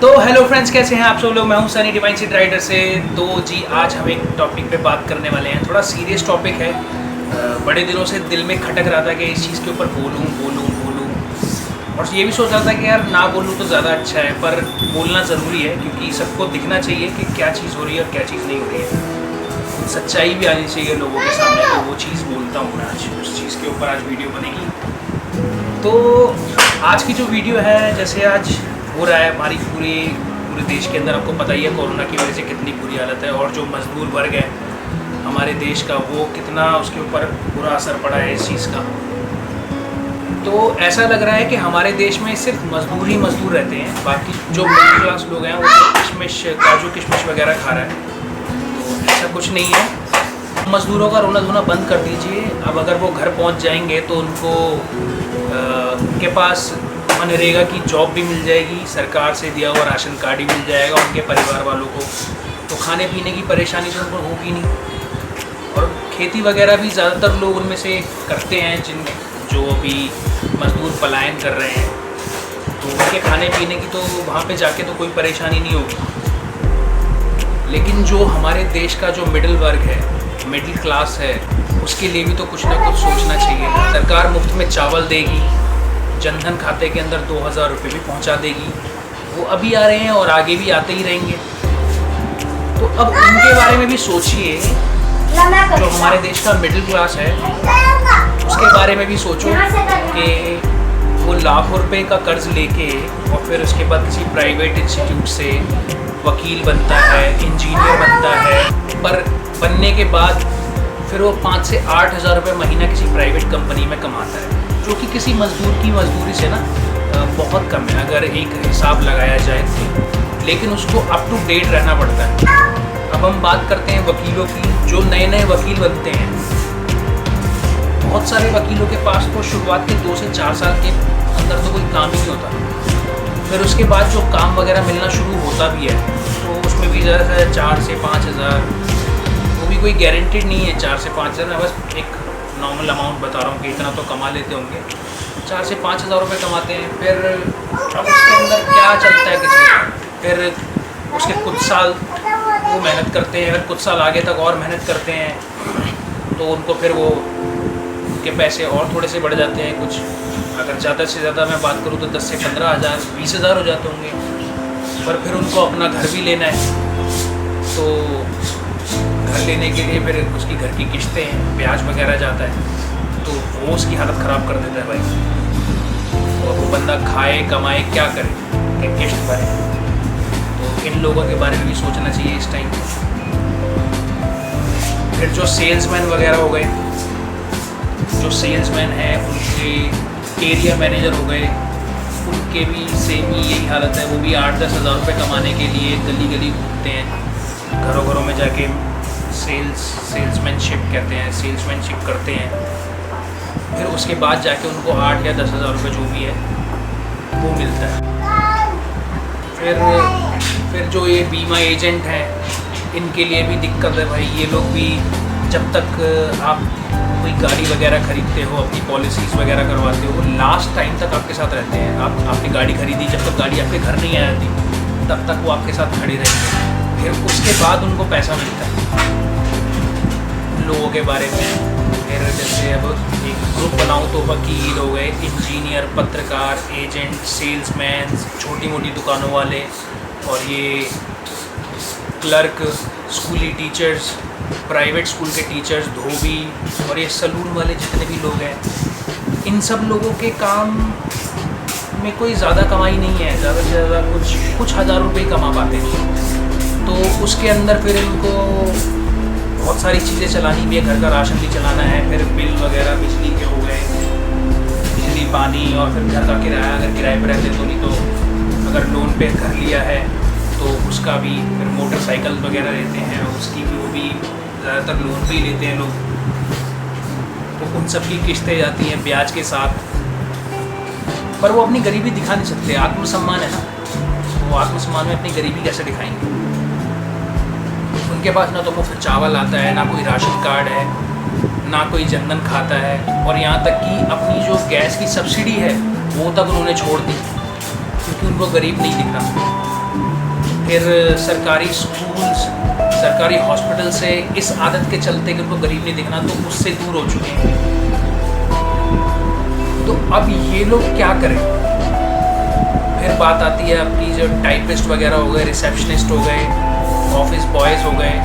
तो hello friends, कैसे हैं आप सब लोग। मैं हूं सनी डिवाइन सीट राइडर से। तो जी आज हम एक टॉपिक पे बात करने वाले हैं। थोड़ा सीरियस टॉपिक है। बड़े दिनों से दिल में खटक रहा था कि इस चीज़ के ऊपर बोलूं बोलूं बोलूं, और ये भी सोच रहा था कि यार ना बोलूं तो ज़्यादा अच्छा है, पर बोलना ज़रूरी है क्योंकि सबको दिखना चाहिए कि क्या चीज़ हो रही है और क्या चीज़ नहीं हो रही है। सच्चाई भी आनी चाहिए लोगों के सामने, तो वो चीज़ बोलता हूँ मैं आज। उस चीज़ के ऊपर आज वीडियो बनेगी। तो आज की जो वीडियो है, जैसे आज हो रहा है हमारी पूरे देश के अंदर, आपको पता ही है कोरोना की वजह से कितनी बुरी हालत है, और जो मजदूर वर्ग है हमारे देश का, वो कितना उसके ऊपर बुरा असर पड़ा है इस चीज़ का। तो ऐसा लग रहा है कि हमारे देश में सिर्फ मजदूर ही मजदूर रहते हैं, बाकी जो मिडिल क्लास लोग हैं वो तो किशमिश, काजू किशमिश वगैरह खा रहा है। तो ऐसा कुछ नहीं है। मजदूरों का रोना धोना बंद कर दीजिए। अब अगर वो घर पहुंच जाएंगे तो उनको उनके पास मनरेगा की जॉब भी मिल जाएगी, सरकार से दिया हुआ राशन कार्ड ही मिल जाएगा उनके परिवार वालों को, तो खाने पीने की परेशानी तो उनको होगी नहीं। और खेती वगैरह भी ज़्यादातर लोग उनमें से करते हैं, जो अभी मजदूर पलायन कर रहे हैं, तो उनके खाने पीने की तो वहाँ पे जाके तो कोई परेशानी नहीं होगी। लेकिन जो हमारे देश का जो मिडिल वर्ग है, मिडिल क्लास है, उसके लिए भी तो कुछ ना कुछ सोचना चाहिए। सरकार मुफ्त में चावल देगी, जनधन खाते के अंदर 2000 रुपये भी पहुंचा देगी। वो अभी आ रहे हैं और आगे भी आते ही रहेंगे। तो अब उनके बारे में भी सोचिए। जो हमारे देश का मिडिल क्लास है उसके बारे में भी सोचो कि वो लाखों रुपए का कर्ज लेके और फिर उसके बाद किसी प्राइवेट इंस्टीट्यूट से वकील बनता है, इंजीनियर बनता है, पर बनने के बाद फिर वो 5 से 8 हज़ार रुपये महीना किसी प्राइवेट कंपनी में कमाता है, जो कि किसी मजदूर की मजदूरी से ना बहुत कम है अगर एक हिसाब लगाया जाए तो। लेकिन उसको अप टू डेट रहना पड़ता है। अब हम बात करते हैं वकीलों की। जो नए नए वकील बनते हैं, बहुत सारे वकीलों के पास तो शुरुआत के 2 से 4 साल के अंदर तो कोई काम ही नहीं होता। फिर उसके बाद जो काम वगैरह मिलना शुरू होता भी है तो उसमें भी ज़्यादा से 4 से 5 हज़ार, वो भी कोई गारंटेड नहीं है 4 से 5 हज़ार। मैं बस एक नॉर्मल अमाउंट बता रहा हूँ कि इतना तो कमा लेते होंगे। 4 से 5 हज़ार रुपये कमाते हैं। फिर अब उसके अंदर क्या चलता है किसी का, फिर उसके कुछ साल वो मेहनत करते हैं, फिर कुछ साल आगे तक और मेहनत करते हैं, तो उनको फिर वो उनके पैसे और थोड़े से बढ़ जाते हैं। कुछ अगर ज़्यादा से ज़्यादा मैं बात करूँ तो 10 से 15 हज़ार, 20 हज़ार हो जाते होंगे। पर फिर उनको अपना घर भी लेना है, तो घर लेने के लिए फिर उसकी घर की किस्तें हैं, ब्याज वगैरह जाता है, तो वो उसकी हालत ख़राब कर देता है भाई। और वो बंदा खाए कमाए क्या करे, क्या किस्त भरे। तो इन लोगों के बारे में भी सोचना चाहिए इस टाइम। फिर जो सेल्समैन वगैरह हो गए, जो सेल्समैन हैं, उनके एरिया मैनेजर हो गए, उनके भी सेम ही यही हालत है। वो भी 8-10 हज़ार रुपये कमाने के लिए गली गली घूमते हैं, घरों घरों में जाके सेल्समैनशिप कहते हैं, सेल्समैनशिप करते हैं। फिर उसके बाद जाके उनको 8 या 10 हज़ार रुपये जो भी है वो मिलता है। फिर जो ये बीमा एजेंट हैं, इनके लिए भी दिक्कत है भाई। ये लोग भी जब तक आप कोई गाड़ी वगैरह खरीदते हो, अपनी पॉलिसीज़ वगैरह करवाते हो, वो लास्ट टाइम तक आपके साथ रहते हैं। आपने गाड़ी खरीदी, जब तक गाड़ी आपके घर नहीं आ जाती तब तक वो आपके साथ खड़ी रहेंगे। फिर उसके बाद उनको पैसा मिलता है। लोगों के बारे में फिर जैसे अब एक ग्रुप बनाऊँ तो वकील हो गए, इंजीनियर, पत्रकार, एजेंट, सेल्समैन, छोटी मोटी दुकानों वाले, और ये क्लर्क, स्कूली टीचर्स, प्राइवेट स्कूल के टीचर्स, धोबी, और ये सलून वाले जितने भी लोग हैं, इन सब लोगों के काम में कोई ज़्यादा कमाई नहीं है। ज़्यादा से ज़्यादा कुछ हज़ार रुपये कमा पाते हैं। तो उसके अंदर फिर इनको बहुत सारी चीज़ें चलानी भी है, घर का राशन भी चलाना है, फिर बिल वगैरह बिजली के हो गए, बिजली पानी, और फिर घर का किराया, अगर किराए पर रहते तो, नहीं तो अगर लोन पे घर लिया है तो उसका भी, फिर मोटरसाइकिल वगैरह लेते हैं उसकी भी, वो भी ज़्यादातर लोन पे ही लेते हैं लोग, तो उन सब की किस्तें जाती हैं ब्याज के साथ। पर वो अपनी गरीबी दिखा नहीं सकते। आत्मसम्मान है ना, वो आत्मसम्मान में अपनी गरीबी कैसे दिखाएंगे। उनके पास ना तो मुफ्त चावल आता है, ना कोई राशन कार्ड है, ना कोई जनधन खाता है, और यहाँ तक कि अपनी जो गैस की सब्सिडी है वो तक उन्होंने छोड़ दी, क्योंकि उनको गरीब नहीं दिख रहा। फिर सरकारी स्कूल्स, सरकारी हॉस्पिटल से इस आदत के चलते कि उनको गरीब नहीं दिखना, तो उससे दूर हो चुके हैं। तो अब ये लोग क्या करें? फिर बात आती है आपकी जो टाइपिस्ट वगैरह हो गए, रिसेप्शनिस्ट हो गए, ऑफिस बॉयज़ हो गए,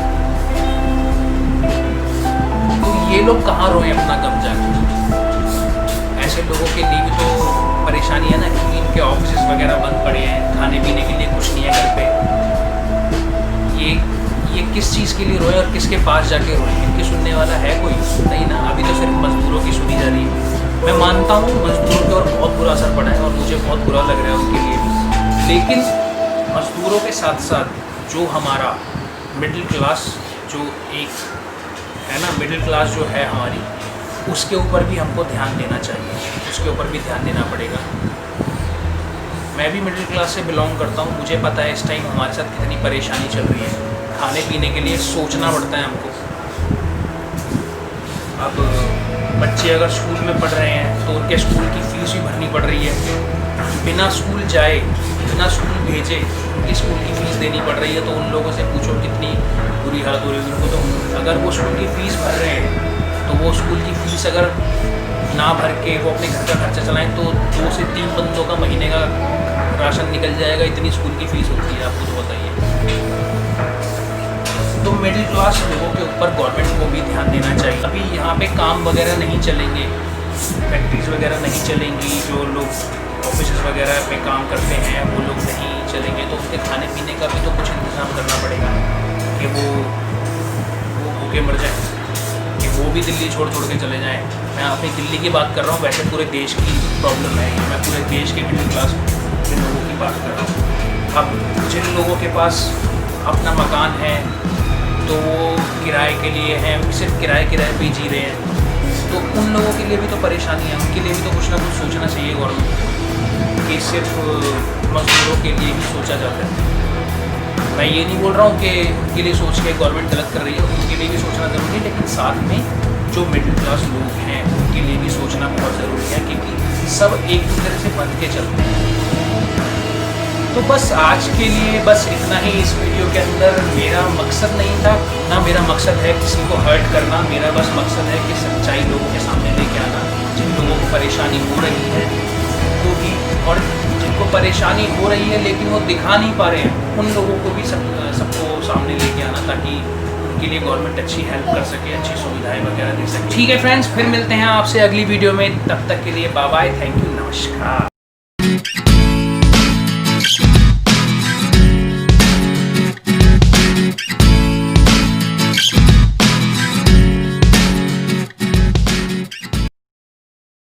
तो ये लोग कहाँ रोएं अपना गम जाके? ऐसे लोगों के लिए भी तो परेशानी है ना, क्योंकि इनके ऑफिस वगैरह बंद पड़े हैं, खाने पीने के लिए कुछ नहीं है घर पे। ये किस चीज़ के लिए रोए और किसके पास जाके रोए? इनके सुनने वाला है कोई? नहीं ना। अभी तो सिर्फ मजदूरों की सुनी जा रही है। मैं मानता हूँ मजदूरों के और बहुत बुरा असर पड़ा है और मुझे बहुत बुरा लग रहा है उनके लिए भी, लेकिन मजदूरों के साथ साथ जो हमारा मिडिल क्लास, जो एक है ना मिडिल क्लास जो है हमारी, उसके ऊपर भी हमको ध्यान देना चाहिए, उसके ऊपर भी ध्यान देना पड़ेगा। मैं भी मिडिल क्लास से बिलोंग करता हूँ, मुझे पता है इस टाइम हमारे साथ कितनी परेशानी चल रही है। खाने पीने के लिए सोचना पड़ता है हमको। अब बच्चे अगर स्कूल में पढ़ रहे हैं तो उनके स्कूल की फ़ीस भी भरनी पड़ रही है। बिना स्कूल जाए, बिना स्कूल भेजे उनकी स्कूल की फ़ीस देनी पड़ रही है। तो उन लोगों से पूछो कितनी बुरी हालत हो रही है उनको। तो अगर वो स्कूल की फ़ीस भर रहे हैं तो वो स्कूल की फ़ीस अगर ना भर के वो अपने घर का खर्चा चलाएं तो 2 से 3 बंदों का महीने का राशन निकल जाएगा। इतनी स्कूल की फ़ीस होती है, आपको तो बताइए। तो मिडिल क्लास लोगों के ऊपर गवर्नमेंट को भी ध्यान देना चाहिए। अभी यहाँ पे काम वगैरह नहीं चलेंगे, फैक्ट्रीज वगैरह नहीं चलेंगी, जो लोग ऑफिस वगैरह पे काम करते हैं वो लोग नहीं चलेंगे, तो उनके खाने पीने का भी तो कुछ इंतज़ाम करना पड़ेगा कि वो भूखे मर जाएँ, कि वो भी दिल्ली छोड़ के चले जाएँ। मैं अपनी दिल्ली की बात कर रहा हूँ, वैसे पूरे देश की प्रॉब्लम है। मैं पूरे देश के मिडिल क्लास के लोगों की बात कर रहा हूँ। अब जिन लोगों के पास अपना मकान है तो वो किराए के लिए हैं, सिर्फ किराए पे जी रहे हैं, तो उन लोगों के लिए भी तो परेशानी है। उनके लिए भी तो कुछ ना कुछ सोचना चाहिए गवर्नमेंट, कि सिर्फ मजदूरों के लिए ही सोचा जाता है। मैं ये नहीं बोल रहा हूँ कि उनके लिए सोच के गवर्नमेंट गलत कर रही है, उनके लिए भी सोचना ज़रूरी है, लेकिन साथ में जो मिडिल क्लास लोग हैं उनके लिए भी सोचना बहुत ज़रूरी है, क्योंकि सब एक दूसरे से बंध के चलते हैं। तो बस आज के लिए बस इतना ही इस वीडियो के अंदर। मेरा मकसद नहीं था, ना मेरा मकसद है किसी को हर्ट करना। मेरा बस मकसद है कि सच्चाई लोगों के सामने लेके आना, जिन लोगों को परेशानी हो रही है तो भी, और जिनको परेशानी हो रही है लेकिन वो दिखा नहीं पा रहे हैं, उन लोगों को भी सबको सामने लेके आना, ताकि उनके लिए गवर्नमेंट अच्छी हेल्प कर सके, अच्छी सुविधाएँ वगैरह दे सके। ठीक है फ्रेंड्स, फिर मिलते हैं आपसे अगली वीडियो में। तब तक के लिए बाय बाय, थैंक यू, नमस्कार।